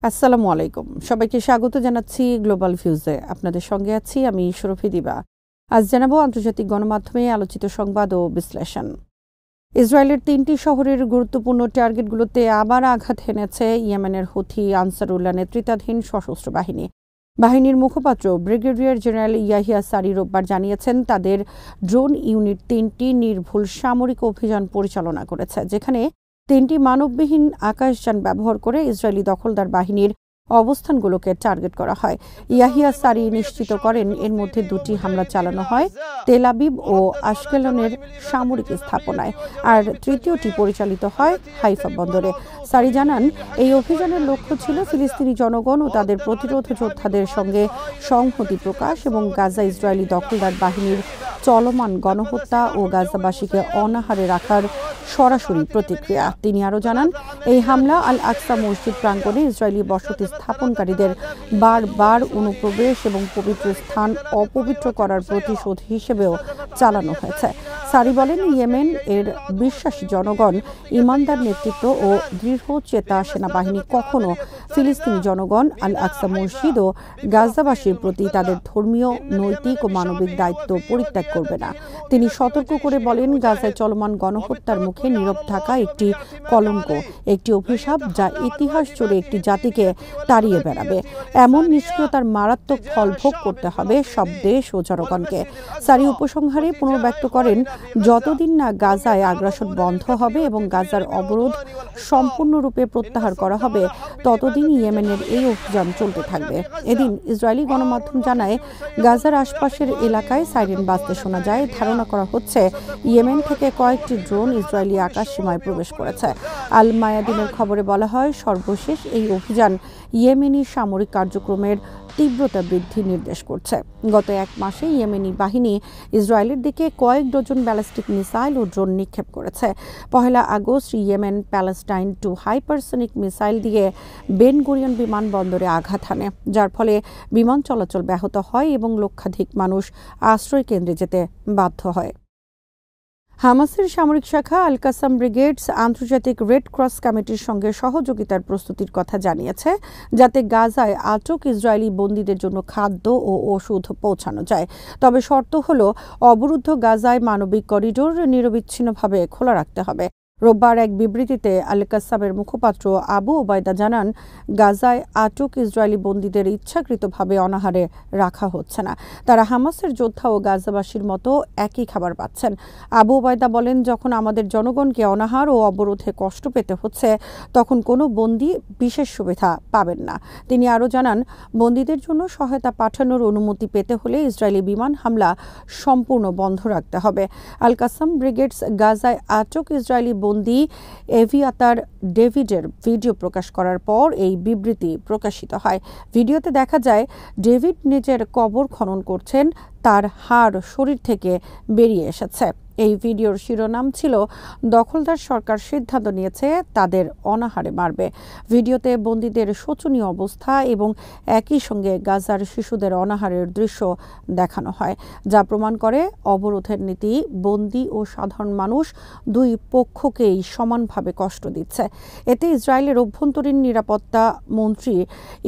আসসালামু আলাইকুম। সবাইকে স্বাগত জানাচ্ছি গ্লোবাল ভিউজে। আপনাদের সঙ্গে আছি আমি শরফি দিবা। আজ জানাবো আন্তর্জাতিক গণমাধ্যমে আলোচিত সংবাদ ও বিশ্লেষণ। ইসরায়েলের ৩টি শহরের গুরুত্বপূর্ণ টার্গেটগুলোতে আবার আঘাত হেনেছে ইয়েমেনের হুথি আনসারুল্লাহ নেতৃত্বাধীন সশস্ত্র বাহিনী। বাহিনীর মুখপাত্র ব্রিগেডিয়ার জেনারেল ইয়াহিয়া সারি রোববার জানিয়েছেন, তাদের ড্রোন ইউনিট ৩টি নির্ভুল সামরিক অভিযান পরিচালনা করেছে, যেখানে ৩টি মানববিহীন আকাশযান ব্যবহার করে ইসরায়েলি দখলদার বাহিনীর অবস্থানগুলোকে টার্গেট করা হয়। ইয়াহিয়া সারি নিশ্চিত করেন, এর মধ্যে 2টি হামলা চালানো হয় তেল আবিব ও আশকেলনের সামরিক স্থাপনায়, আর তৃতীয়টি পরিচালিত হয় হাইফা বন্দরে। সারি জানান, এই অভিযানের লক্ষ্য ছিল ফিলিস্তিনি জনগণ ও তাদের প্রতিরোধ যোদ্ধাদের সঙ্গে সংহতি প্রকাশ এবং গাজা ইসরায়েলি দখলদার বাহিনীর চলমান গণহত্যা ও গাজাবাসীকে অনাহারে রাখার সরাসরি প্রতিক্রিয়া। তিনি আরও জানান, এই হামলা আল আকসা মসজিদ প্রাঙ্গণে ইসরায়েলি বসতি স্থাপনকারীদের বারবার অনুপ্রবেশ এবং পবিত্র স্থান অপবিত্র করার প্রতিশোধ হিসেবেও চালানো হয়েছে। সারি বলেন, ইয়েমেন এর বিশ্বাসী জনগণ, ইমানদার নেতৃত্ব ও দৃঢ় চেতা সেনাবাহিনী কখনো ফিলিস্তিনি জনগণ, আল আকসা মসজিদ ও গাজাবাসীর প্রতি তাদের ধর্মীয়, নৈতিক ও মানবিক দায়িত্ব পরিত্যাগ করবে না। তিনি সতর্ক করে বলেন, গাজায় চলমান গণহত্যার মুখে নীরব থাকা একটি কলঙ্ক, একটি অভিশাপ যা ইতিহাস জুড়ে একটি জাতিকে তাড়িয়ে বেড়াবে। এমন নিষ্ক্রিয়তার মারাত্মক ফল ভোগ করতে হবে সব দেশ ও জনগণকে। সারি উপসংহারে পুনর্ব্যক্ত করেন, যতদিন না গাজায় আগ্রাসন বন্ধ হবে এবং গাজার অবরোধ সম্পূর্ণরূপে প্রত্যাহার করা হবে, ততদিন ইয়েমেনের এই অভিযান চলতে থাকবে। এদিন ইসরায়েলি গণমাধ্যম জানায়, গাজার আশপাশের এলাকায় সাইরেন বাজতে শোনা যায়। ধারণা করা হচ্ছে, ইয়েমেন থেকে কয়েকটি ড্রোন ইসরায়েলি আকাশ সীমায় প্রবেশ করেছে। আল মায়াদিনের খবরে বলা হয়, সর্বশেষ এই অভিযান ইয়েমেনি সামরিক কার্যক্রমের তীব্রতা বৃদ্ধি নির্দেশ করছে। গত এক মাসে ইয়েমেনি বাহিনী ইসরায়েলের দিকে কয়েক ডজন ব্যালিস্টিক মিসাইল ও ড্রোন নিক্ষেপ করেছে। 1 August Yemen Palestine 2 hypersonic missile দিয়ে বেন গুরিয়ন বিমানবন্দরে আঘাত হানে, যার ফলে বিমান চলাচল ব্যাহত হয় এবং লক্ষাধিক মানুষ আশ্রয় কেন্দ্রে যেতে বাধ্য হয়। হামাসের সামরিক শাখা আল কাসাম ব্রিগেডস আন্তর্জাতিক রেড ক্রস কমিটির সঙ্গে সহযোগিতার প্রস্তুতির কথা জানিয়েছে, যাতে গাজায় আটক ইসরায়েলি বন্দীদের জন্য খাদ্য ও ওষুধ পৌঁছানো যায়। তবে শর্ত হল, অবরুদ্ধ গাজায় মানবিক করিডোর নিরবিচ্ছিন্নভাবে খোলা রাখতে হবে। রোববার এক বিবৃতিতে আল কাসামের মুখপাত্র আবু ওবায়দা জানান, গাজায় আটক ইসরায়েলি বন্দীদের ইচ্ছাকৃতভাবে অনাহারে রাখা হচ্ছে না। তারা হামাসের যোদ্ধা ও গাজাবাসীর মতো একই খাবার পাচ্ছেন। আবু ওবায়দা বলেন, যখন আমাদের জনগণকে অনাহার ও অবরোধে কষ্ট পেতে হচ্ছে, তখন কোনো বন্দী বিশেষ সুবিধা পাবেন না। তিনি আরও জানান, বন্দীদের জন্য সহায়তা পাঠানোর অনুমতি পেতে হলে ইসরায়েলি বিমান হামলা সম্পূর্ণ বন্ধ রাখতে হবে। আল কাসাম ব্রিগেডস গাজায় আটক ইসরায়েলি বন্দী এভিয়াতার ডেভিডের ভিডিও প্রকাশ করার পর এই বিবৃতি প্রকাশিত হয়। ভিডিওতে দেখা যায়, ডেভিড নিজের কবর খনন করছেন, তার হাড় শরীর থেকে বেরিয়ে এসেছে। এই ভিডিওর শিরোনাম ছিল, দখলদার সরকার সিদ্ধান্ত নিয়েছে তাদের অনাহারে মারবে। ভিডিওতে বন্দীদের শোচনীয় অবস্থা এবং একই সঙ্গে গাজার শিশুদের অনাহারের দৃশ্য দেখানো হয়, যা প্রমাণ করে অবরোধের নীতি বন্দী ও সাধারণ মানুষ দুই পক্ষকেই সমানভাবে কষ্ট দিচ্ছে। এতে ইসরায়েলের অভ্যন্তরীণ নিরাপত্তা মন্ত্রী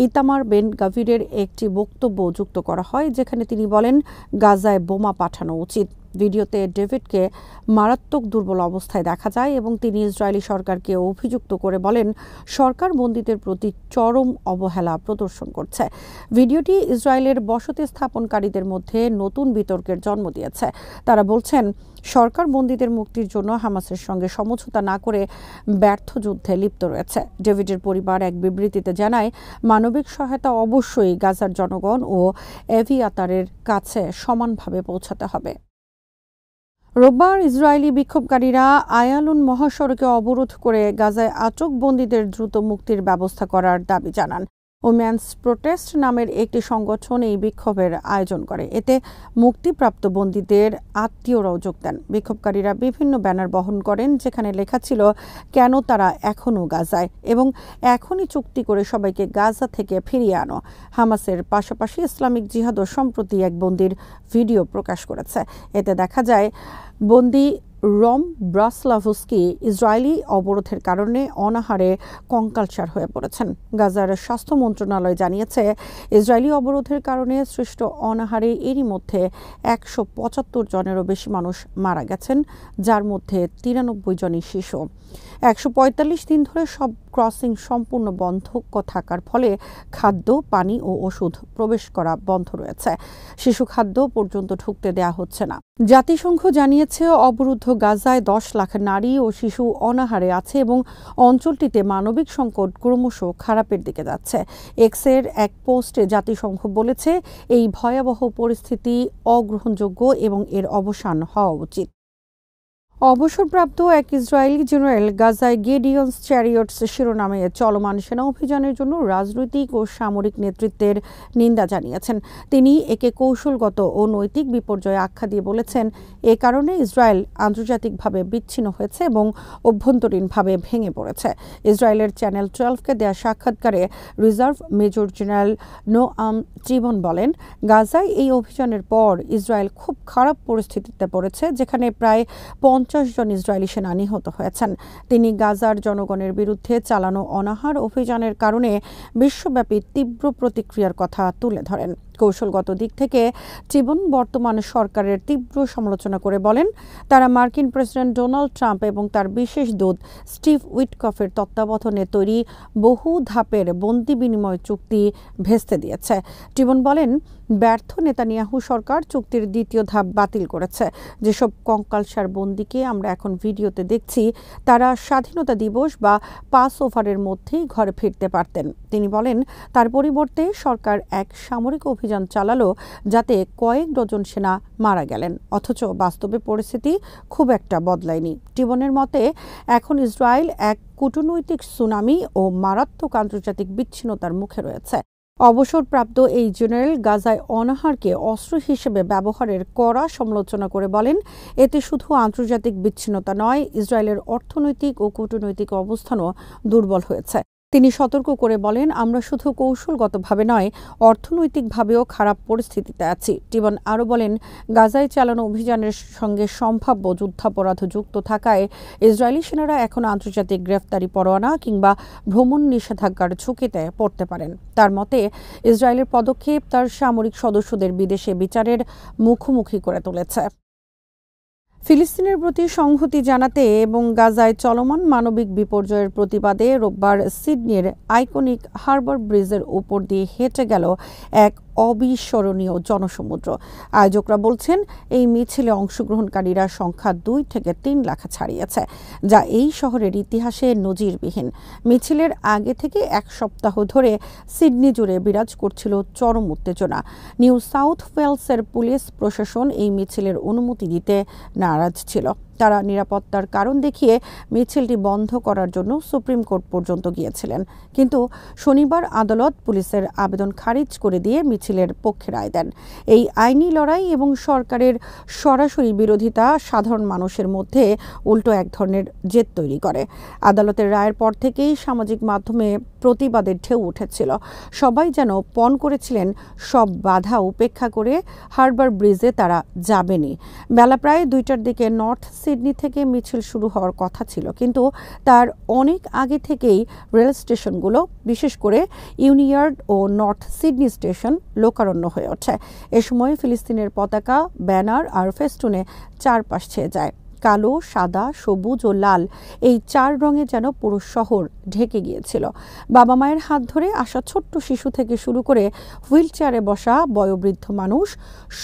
ইতামার বেন গাভিরের একটি বক্তব্য যুক্ত করা হয়, যেখানে তিনি বলেন, গাজায় বোমা পাঠানো উচিত। ভিডিওতে ডেভিডকে মারাত্মক দুর্বল অবস্থায় দেখা যায় এবং তিনি ইসরায়েলি সরকারকে অভিযুক্ত করে বলেন, সরকার বন্দীদের প্রতি চরম অবহেলা প্রদর্শন করছে। ভিডিওটি ইসরায়েলের বসতি স্থাপনকারীদের মধ্যে নতুন বিতর্কের জন্ম দিয়েছে। তারা বলছেন, সরকার বন্দীদের মুক্তির জন্য হামাসের সঙ্গে সমঝোতা না করে ব্যর্থ যুদ্ধে লিপ্ত রয়েছে। ডেভিডের পরিবার এক বিবৃতিতে জানায়, মানবিক সহায়তা অবশ্যই গাজার জনগণ ও এভিয়াতারের কাছে সমানভাবে পৌঁছাতে হবে। রোববার ইসরায়েলি বিক্ষোভকারীরা আয়ালুন মহাসড়কে অবরোধ করে গাজায় আটক বন্দীদের দ্রুত মুক্তির ব্যবস্থা করার দাবি জানান। ওমেন্স প্রোটেস্ট নামের একটি সংগঠন এই বিক্ষোভের আয়োজন করে। এতে মুক্তিপ্রাপ্ত বন্দীদের আত্মীয়রাও যোগ দেন। বিক্ষোভকারীরা বিভিন্ন ব্যানার বহন করেন, যেখানে লেখা ছিল, কেন তারা এখনও গাজায় এবং এখনই চুক্তি করে সবাইকে গাজা থেকে ফিরিয়ে আনো। হামাসের পাশাপাশি ইসলামিক জিহাদও সম্প্রতি এক বন্দীর ভিডিও প্রকাশ করেছে। এতে দেখা যায়, বন্দী রম ব্রাসলাভস্কি ইসরায়েলি অবরোধের কারণে অনাহারে কঙ্কালসার হয়ে পড়েছেন। গাজার স্বাস্থ্য মন্ত্রণালয় জানিয়েছে, ইসরায়েলি অবরোধের কারণে সৃষ্ট অনাহারে এরই মধ্যে 175 জনেরও বেশি মানুষ মারা গেছেন, যার মধ্যে 93 জনই শিশু। 145 দিন ধরে সব ক্রসিং সম্পূর্ণ বন্ধ থাকার ফলে খাদ্য, পানি ও ওষুধ প্রবেশ করা বন্ধ রয়েছে। শিশু খাদ্য পর্যন্ত ঢুকতে দেয়া হচ্ছে না। জাতিসংঘ জানিয়েছে, অবরুদ্ধ গাজায় 10 লাখ নারী ও শিশু অনাহারে আছে এবং অঞ্চলটিতে মানবিক সংকট ক্রমশ খারাপের দিকে যাচ্ছে। এক্সের এক পোস্টে জাতিসংঘ বলেছে, এই ভয়াবহ পরিস্থিতি অগ্রহণযোগ্য এবং এর অবসান হওয়া উচিত। অবসরপ্রাপ্ত এক ইসরায়েলি জেনারেল গাজায় গিডিয়নস চ্যারিয়টস শিরোনামে চলমান সেনা অভিযানের জন্য রাজনৈতিক ও সামরিক নেতৃত্বের নিন্দা জানিয়েছেন। তিনি একে কৌশলগত ও নৈতিক বিপর্যয় আখ্যা দিয়ে বলেছেন, এ কারণে ইসরায়েল আন্তর্জাতিকভাবে বিচ্ছিন্ন হয়েছে এবং অভ্যন্তরীণভাবে ভেঙে পড়েছে। ইসরায়েলের চ্যানেল 12কে দেয়া সাক্ষাৎকারে রিজার্ভ মেজর জেনারেল নোআম চিবন বলেন, গাজায় এই অভিযানের পর ইসরায়েল খুব খারাপ পরিস্থিতিতে পড়েছে, যেখানে প্রায় 50 জন ইসরায়েলি সেনা নিহত হয়েছেন। তিনি গাজার জনগণের বিরুদ্ধে চালানো অনাহার অভিযানের কারণে বিশ্বব্যাপী তীব্র প্রতিক্রিয়ার কথা তুলে ধরেন। কৌশলগত দিক থেকে চিবন বর্তমান সরকারের তীব্র সমালোচনা করে বলেন, তারা মার্কিন প্রেসিডেন্ট ডোনাল্ড ট্রাম্প এবং তার বিশেষ দূত স্টিভ উইটকফের তত্ত্বাবধানে তৈরি বহু ধাপের বন্দি বিনিময় চুক্তি ভেস্তে দিয়েছে। চিবন বলেন, ব্যর্থ নেতানিয়াহু সরকার চুক্তির দ্বিতীয় ধাপ বাতিল করেছে। যেসব কঙ্কালসার বন্দিকে আমরা এখন ভিডিওতে দেখছি, তারা স্বাধীনতা দিবস বা পাস ওভারের মধ্যেই ঘরে ফিরতে পারতেন। তিনি বলেন, তার পরিবর্তে সরকার এক সামরিক অভিযান চালালো যাতে কয়েক ডজন সেনা মারা গেলেন, অথচ বাস্তবে পরিস্থিতি খুব একটা বদলায়নি। টিবনের মতে, এখন ইসরায়েল এক কূটনৈতিক সুনামি ও মারাত্মক আন্তর্জাতিক বিচ্ছিন্নতার মুখে রয়েছে। অবসরপ্রাপ্ত এই জেনারেল গাজায় অনাহারকে অস্ত্র হিসেবে ব্যবহারের কড়া সমালোচনা করে বলেন, এতে শুধু আন্তর্জাতিক বিচ্ছিন্নতা নয়, ইসরায়েলের অর্থনৈতিক ও কূটনৈতিক অবস্থানও দুর্বল হয়েছে। তিনি সতর্ক করে বলেন, আমরা শুধু কৌশলগতভাবে নয়, অর্থনৈতিকভাবেও খারাপ পরিস্থিতিতে আছি। টিবন আরও বলেন, গাজায় চালানো অভিযানের সঙ্গে সম্ভাব্য যুদ্ধাপরাধ যুক্ত থাকায় ইসরায়েলি সেনারা এখন আন্তর্জাতিক গ্রেফতারি পরোয়ানা কিংবা ভ্রমণ নিষেধাজ্ঞার ঝুঁকিতে পড়তে পারেন। তার মতে, ইসরায়েলের পদক্ষেপ তার সামরিক সদস্যদের বিদেশে বিচারের মুখোমুখি করে তুলেছে। ফিলিস্তিনের প্রতি সংহতি জানাতে এবং গাজায় চলমান মানবিক বিপর্যয়ের প্রতিবাদে রোববার সিডনির আইকনিক হারবার ব্রিজের উপর দিয়ে হেঁটে গেল এক অবিস্মরণীয় জনসমুদ্র। আয়োজকরা বলছেন, এই মিছিলে অংশগ্রহণকারীরা সংখ্যা 2 থেকে 3 লাখ ছাড়িয়েছে, যা এই শহরের ইতিহাসে নজিরবিহীন। মিছিলের আগে থেকে এক সপ্তাহ ধরে সিডনি জুড়ে বিরাজ করছিল চরম উত্তেজনা। নিউ সাউথ ওয়েলসের পুলিশ প্রশাসন এই মিছিলের অনুমতি দিতে নারাজ ছিল। তারা নিরাপত্তার কারণ দেখিয়ে মিছিলটি বন্ধ করার জন্য সুপ্রিম কোর্ট পর্যন্ত গিয়েছিলেন, কিন্তু শনিবার আদালত পুলিশের আবেদন খারিজ করে দিয়ে মিছিলের পক্ষে রায় দেন। এই আইনি লড়াই এবং সরকারের সরাসরি বিরোধিতা সাধারণ মানুষের মধ্যে উল্টো এক ধরনের জেদ তৈরি করে। আদালতের রায়ের পর থেকেই সামাজিক মাধ্যমে প্রতিবাদের ঢেউ উঠেছিল। সবাই যেন পণ করেছিলেন সব বাধা উপেক্ষা করে হারবার ব্রিজে তারা যাবেনই। বেলা প্রায় 2টার দিকে নর্থ সিডনি থেকে মিছিল শুরু হওয়ার কথা ছিল, কিন্তু তার অনেক আগে থেকেই রেল স্টেশনগুলো, বিশেষ করে ইউনিয়ার্ড ও নর্থ সিডনি স্টেশন লোকারণ্য হয়ে ওঠে। এ সময় ফিলিস্তিনের পতাকা, ব্যানার আর ফেস্টুনে চারপাশ ছেয়ে যায়। কালো, সাদা, সবুজ ও লাল, এই 4 রঙে যেন পুরো শহর ঢেকে গিয়েছিল। বাবা মায়ের হাত ধরে আসা ছোট্ট শিশু থেকে শুরু করে হুইল চেয়ারে বসা বয়োবৃদ্ধ মানুষ,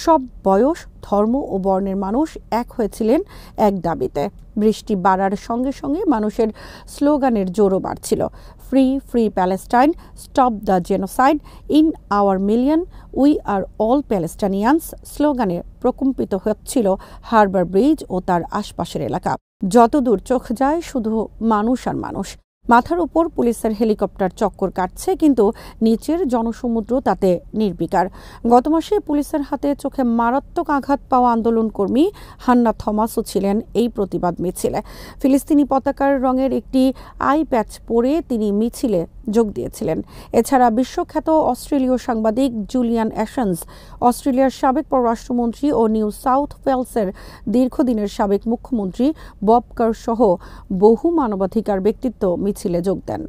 সব বয়স, ধর্ম ও বর্ণের মানুষ এক হয়েছিলেন এক দাবিতে। বৃষ্টি বাড়ার সঙ্গে সঙ্গে মানুষের স্লোগানের জোরও বাড়ছিল। Free free Palestine, stop the genocide, in our million, we are all Palestinians স্লোগানে প্রকম্পিত হচ্ছিল হারবার ব্রিজ ও তার আশপাশের এলাকা। যতদূর চোখ যায় শুধু মানুষ আর মানুষ। মাথার উপর পুলিশের হেলিকপ্টার চক্কর কাটছে, কিন্তু নিচের জনসমুদ্র তাতে নির্বিকার। গত মাসে পুলিশের হাতে চোখে মারাত্মক আঘাত পাওয়া আন্দোলনকর্মী হান্না থমাসও ছিলেন এই প্রতিবাদ মিছিলে। ফিলিস্তিনি পতাকার রঙের একটি আই প্যাচ পরে তিনি মিছিলে যোগ দিয়েছিলেন। এছাড়া বিশ্বখ্যাত অস্ট্রেলীয় সাংবাদিক জুলিয়ান অ্যাশন্স, অস্ট্রেলিয়ার সাবেক পররাষ্ট্রমন্ত্রী ও নিউ সাউথ ওয়েলসের দীর্ঘদিনের সাবেক মুখ্যমন্ত্রী বব কার সহ বহু মানবাধিকার ব্যক্তিত্ব মিছিলে যোগ দেন।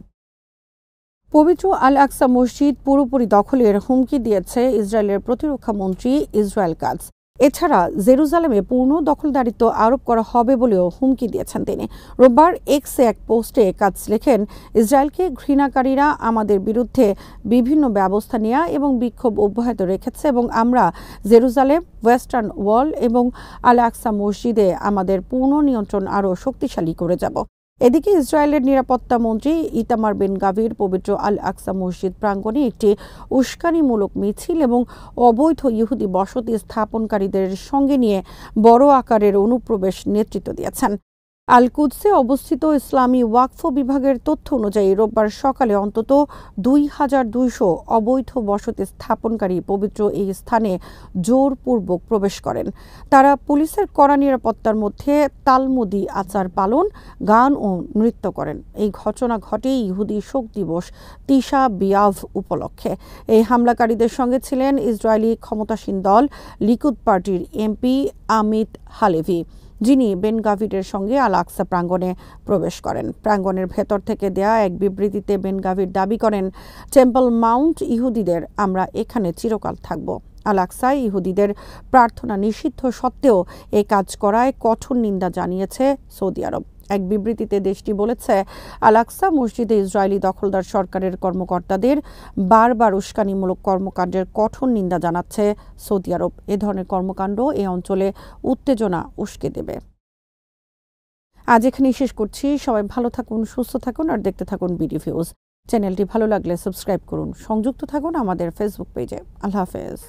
পবিত্র আল আকসা মসজিদ পুরোপুরি দখলের হুমকি দিয়েছে ইসরায়েলের প্রতিরক্ষা মন্ত্রী ইসরায়েল কাটজ। এছাড়া জেরুজালেমে পূর্ণ দখলদারিত্ব আরোপ করা হবে বলেও হুমকি দিয়েছেন তিনি। রোববার এক্সে এক পোস্টে কাটজ লেখেন, ইসরায়েলকে ঘৃণাকারীরা আমাদের বিরুদ্ধে বিভিন্ন ব্যবস্থা নেওয়া এবং বিক্ষোভ অব্যাহত রেখেছে এবং আমরা জেরুজালেম, ওয়েস্টার্ন ওয়াল এবং আল আকসা মসজিদে আমাদের পূর্ণ নিয়ন্ত্রণ আরও শক্তিশালী করে যাব। এদিকে ইসরায়েলের নিরাপত্তা মন্ত্রী ইতামার বেন গাভির পবিত্র আল আকসা মসজিদ প্রাঙ্গণে একটি উস্কানিমূলক মিছিল এবং অবৈধ ইহুদি বসতি স্থাপনকারীদের সঙ্গে নিয়ে বড় আকারের অনুপ্রবেশ নেতৃত্ব দিয়েছেন। আল কুদসে অবস্থিত ইসলামী ওয়াকফ বিভাগের তথ্য অনুযায়ী রোববার সকালে অন্তত ২,২০০ অবৈধ বসতি স্থাপনকারী পবিত্র এই স্থানে জোরপূর্বক প্রবেশ করেন। তারা পুলিশের কড়া নিরাপত্তার মধ্যে তালমুদি আচার পালন, গান ও নৃত্য করেন। এই ঘটনা ঘটে ইহুদি শোক দিবস তিশা বিয়াভ উপলক্ষে। এই হামলাকারীদের সঙ্গে ছিলেন ইসরায়েলি ক্ষমতাসীন দল লিকুদ পার্টির এমপি আমিত হালেভি, যিনি বেন গাভিরের সঙ্গে আল আকসা প্রাঙ্গণে প্রবেশ করেন। প্রাঙ্গণের ভেতর থেকে দেয়া এক বিবৃতিতে বেন গাভির দাবি করেন, টেম্পল মাউন্ট ইহুদিদের, আমরা এখানে চিরকাল থাকব। আল আকসায় ইহুদিদের প্রার্থনা নিষিদ্ধ সত্ত্বেও এই কাজ করায় কঠোর নিন্দা জানিয়েছে সৌদি আরব। এক বিবৃতিতে দেশটি বলেছে, আল আকসা মসজিদে ইসরায়েলি দখলদার সরকারের কর্মকর্তাদের বারবার উস্কানিমূলক কর্মকাণ্ডের কঠোর নিন্দা জানাচ্ছে সৌদি আরব। এ ধরনের কর্মকাণ্ড এই অঞ্চলে উত্তেজনা উস্কে দেবে। আজ এখানেই শেষ করছি। সবাই ভালো থাকুন, সুস্থ থাকুন আর দেখতে থাকুন বিডি ভিউজ। চ্যানেলটি ভালো লাগলে সাবস্ক্রাইব করুন। সংযুক্ত থাকুন আমাদের ফেসবুক পেজে। আল্লাহ হাফেজ।